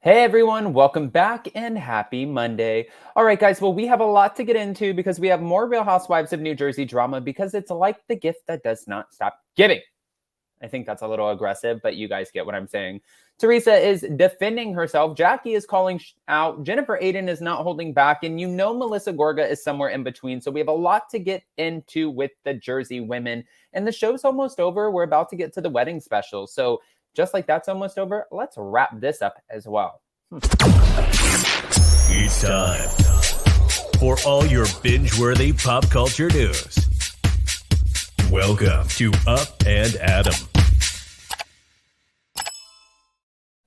Hey everyone, welcome back and happy Monday. All right, guys, well, we have a lot to get into because we have more Real Housewives of New Jersey drama because it's like the gift that does not stop giving. I think that's a little aggressive, but you guys get what I'm saying. Teresa is defending herself. Jackie is calling out. Jennifer Aydin is not holding back. And you know Melissa Gorga is somewhere in between. So we have a lot to get into with the Jersey women. And the show's almost over. We're about to get to the wedding special. So just like that's almost over, let's wrap this up as well. It's time for all your binge-worthy pop culture news. Welcome to Up and Adam.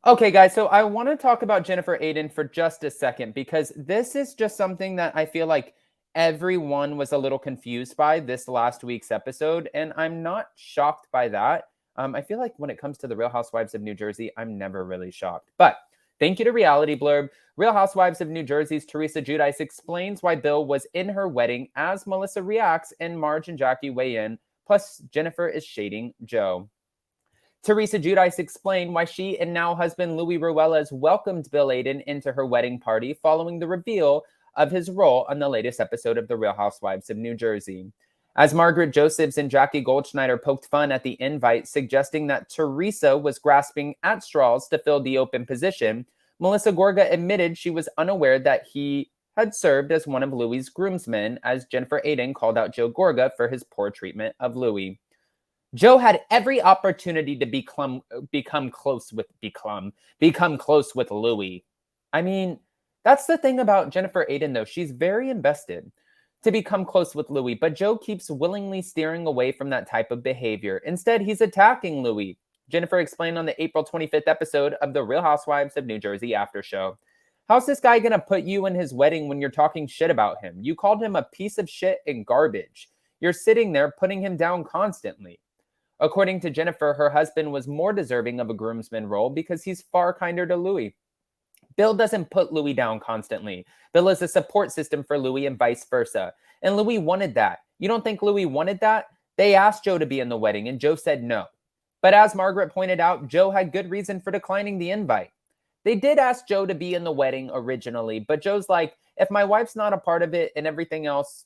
Okay, guys, so I want to talk about Jennifer Aydin for just a second because this is just something that I feel like everyone was a little confused by this last week's episode, and I'm not shocked by that. I feel like when it comes to the Real Housewives of New Jersey, I'm never really shocked. But thank you to Reality Blurb. Real Housewives of New Jersey's Teresa Giudice explains why Bill was in her wedding as Melissa reacts and Marge and Jackie weigh in. Plus, Jennifer is shading Joe. Teresa Giudice explained why she and now husband Louis Ruelas welcomed Bill Aydin into her wedding party following the reveal of his role on the latest episode of The Real Housewives of New Jersey. As Margaret Josephs and Jackie Goldschneider poked fun at the invite, suggesting that Teresa was grasping at straws to fill the open position, Melissa Gorga admitted she was unaware that he had served as one of Louis' groomsmen, as Jennifer Aydin called out Joe Gorga for his poor treatment of Louis. Joe had every opportunity to become close with Louis. I mean, that's the thing about Jennifer Aydin, though. She's very invested to become close with Louis, but Joe keeps willingly steering away from that type of behavior. Instead, he's attacking Louis. Jennifer explained on the April 25th episode of The Real Housewives of New Jersey after show. How's this guy gonna put you in his wedding when you're talking shit about him? You called him a piece of shit and garbage. You're sitting there putting him down constantly. According to Jennifer, her husband was more deserving of a groomsman role because he's far kinder to Louis. Bill doesn't put Louis down constantly. Bill is a support system for Louis and vice versa. And Louis wanted that. You don't think Louis wanted that? They asked Joe to be in the wedding and Joe said no. But as Margaret pointed out, Joe had good reason for declining the invite. They did ask Joe to be in the wedding originally, but Joe's like, if my wife's not a part of it and everything else,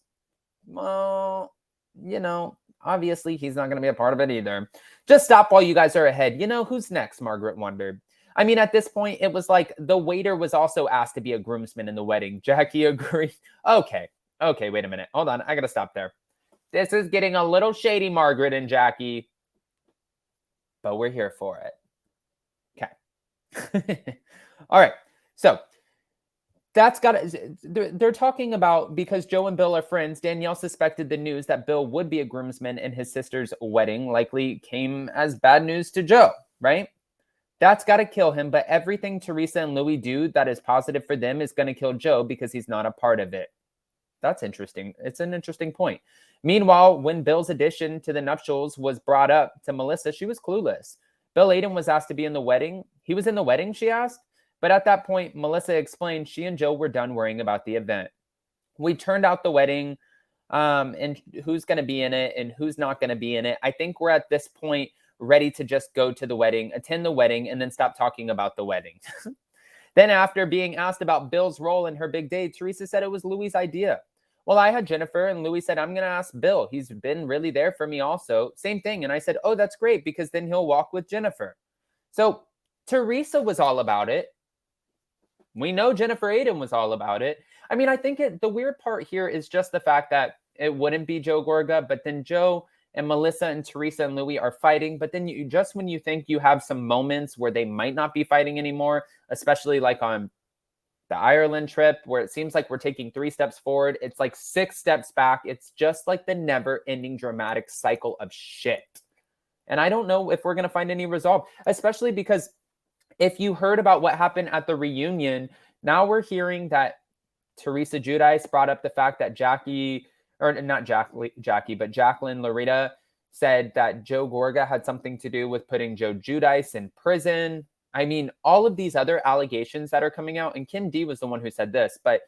well, obviously he's not going to be a part of it either. Just stop while you guys are ahead. Who's next? Margaret wondered. I mean, at this point, it was like the waiter was also asked to be a groomsman in the wedding. Jackie agreed. Okay, wait a minute. Hold on. I got to stop there. This is getting a little shady, Margaret and Jackie. But we're here for it. Okay. All right. So they're talking about, because Joe and Bill are friends, Danielle suspected the news that Bill would be a groomsman in his sister's wedding likely came as bad news to Joe, right? That's got to kill him, but everything Teresa and Louis do that is positive for them is going to kill Joe because he's not a part of it. That's interesting. It's an interesting point. Meanwhile, when Bill's addition to the nuptials was brought up to Melissa, she was clueless. Bill Aydin was asked to be in the wedding. He was in the wedding, she asked. But at that point, Melissa explained she and Joe were done worrying about the event. We turned out the wedding and who's going to be in it and who's not going to be in it. I think we're at this point ready to just go to the wedding, attend the wedding, and then stop talking about the wedding. Then after being asked about Bill's role in her big day, Teresa said it was Louis' idea. Well, I had Jennifer, and Louis said, I'm going to ask Bill. He's been really there for me also. Same thing. And I said, oh, that's great, because then he'll walk with Jennifer. So Teresa was all about it. We know Jennifer Aydin was all about it. I mean, I think the weird part here is just the fact that it wouldn't be Joe Gorga, but then Joe and Melissa and Teresa and Louis are fighting. But then just when you think you have some moments where they might not be fighting anymore, especially like on the Ireland trip, where it seems like we're taking 3 steps forward, it's like 6 steps back. It's just like the never-ending dramatic cycle of shit. And I don't know if we're going to find any resolve, especially because if you heard about what happened at the reunion, now we're hearing that Teresa Giudice brought up the fact that Jacqueline Loretta said that Joe Gorga had something to do with putting Joe Giudice in prison. I mean, all of these other allegations that are coming out, and Kim D was the one who said this, but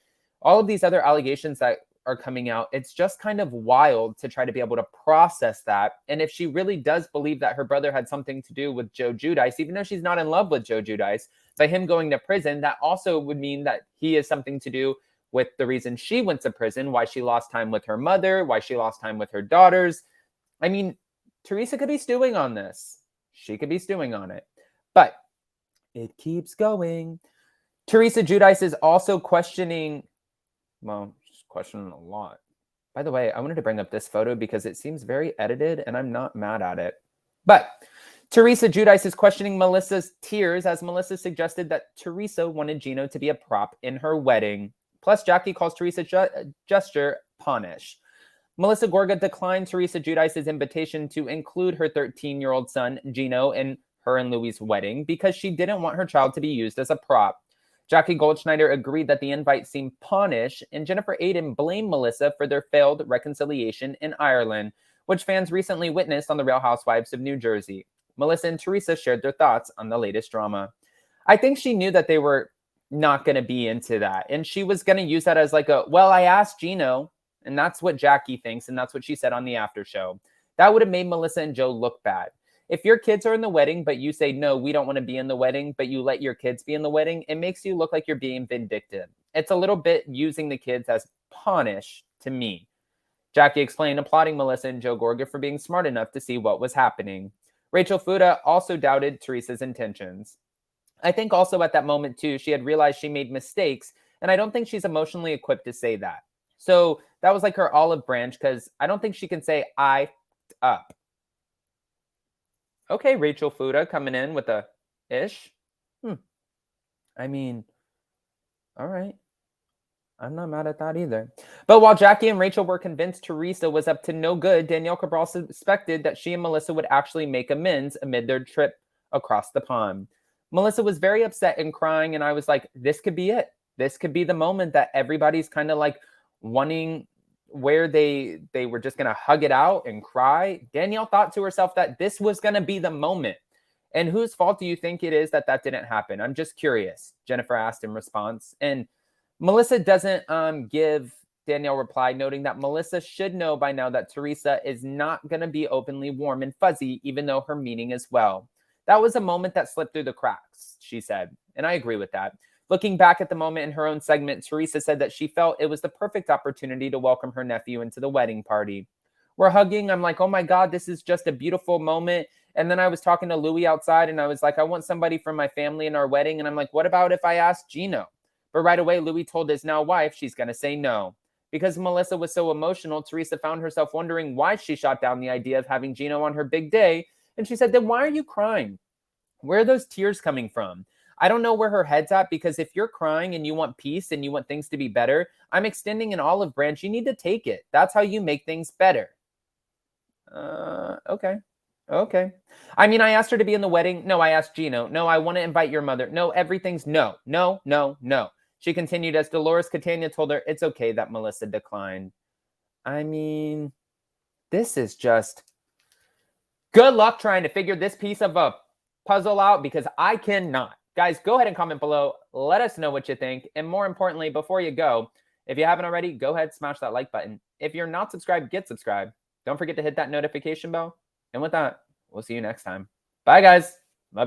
all of these other allegations that are coming out, it's just kind of wild to try to be able to process that. And if she really does believe that her brother had something to do with Joe Giudice, even though she's not in love with Joe Giudice, But him going to prison, that also would mean that he has something to do with the reason she went to prison, why she lost time with her mother, why she lost time with her daughters. I mean, Teresa could be stewing on this. She could be stewing on it. But it keeps going. Teresa Giudice is also questioning, well, she's questioning a lot. By the way, I wanted to bring up this photo because it seems very edited and I'm not mad at it. But Teresa Giudice is questioning Melissa's tears as Melissa suggested that Teresa wanted Gino to be a prop in her wedding. Plus, Jackie calls Teresa's gesture punish. Melissa Gorga declined Teresa Giudice's invitation to include her 13-year-old son, Gino, in her and Louis' wedding because she didn't want her child to be used as a prop. Jackie Goldschneider agreed that the invite seemed pawnish, and Jennifer Aydin blamed Melissa for their failed reconciliation in Ireland, which fans recently witnessed on The Real Housewives of New Jersey. Melissa and Teresa shared their thoughts on the latest drama. I think she knew that they were not going to be into that, and she was going to use that as like well, I asked Gino, and that's what Jackie thinks, and that's what she said on the after show. That would have made Melissa and Joe look bad. If your kids are in the wedding, but you say, no, we don't want to be in the wedding, but you let your kids be in the wedding, it makes you look like you're being vindictive. It's a little bit using the kids as punish to me. Jackie explained, applauding Melissa and Joe Gorga for being smart enough to see what was happening. Rachel Fuda also doubted Teresa's intentions. I think also at that moment, too, she had realized she made mistakes, and I don't think she's emotionally equipped to say that. So that was like her olive branch, because I don't think she can say, I f***ed up. Okay, Rachel Fuda coming in with a ish. I mean, all right. I'm not mad at that either. But while Jackie and Rachel were convinced Teresa was up to no good, Danielle Cabral suspected that she and Melissa would actually make amends amid their trip across the pond. Melissa was very upset and crying, and I was like, this could be it. This could be the moment that everybody's kind of like wanting, where they were just going to hug it out and cry. Danielle thought to herself that this was going to be the moment. And whose fault do you think it is that that didn't happen? I'm just curious, Jennifer asked in response. And Melissa doesn't give Danielle reply, noting that Melissa should know by now that Teresa is not going to be openly warm and fuzzy, even though her meaning is well. That was a moment that slipped through the cracks, she said. And I agree with that. Looking back at the moment in her own segment, Teresa said that she felt it was the perfect opportunity to welcome her nephew into the wedding party. We're hugging. I'm like, oh my God, this is just a beautiful moment. And then I was talking to Louis outside and I was like, I want somebody from my family in our wedding. And I'm like, what about if I ask Gino? But right away, Louis told his now wife she's going to say no. Because Melissa was so emotional, Teresa found herself wondering why she shot down the idea of having Gino on her big day. And she said, then why are you crying? Where are those tears coming from? I don't know where her head's at, because if you're crying and you want peace and you want things to be better, I'm extending an olive branch. You need to take it. That's how you make things better. Okay. I mean, I asked her to be in the wedding. No, I asked Gino. No, I want to invite your mother. No, everything's no. She continued as Dolores Catania told her it's okay that Melissa declined. I mean, this is just good luck trying to figure this piece of a puzzle out, because I cannot. Guys, go ahead and comment below. Let us know what you think. And more importantly, before you go, if you haven't already, go ahead, smash that like button. If you're not subscribed, get subscribed. Don't forget to hit that notification bell. And with that, we'll see you next time. Bye, guys.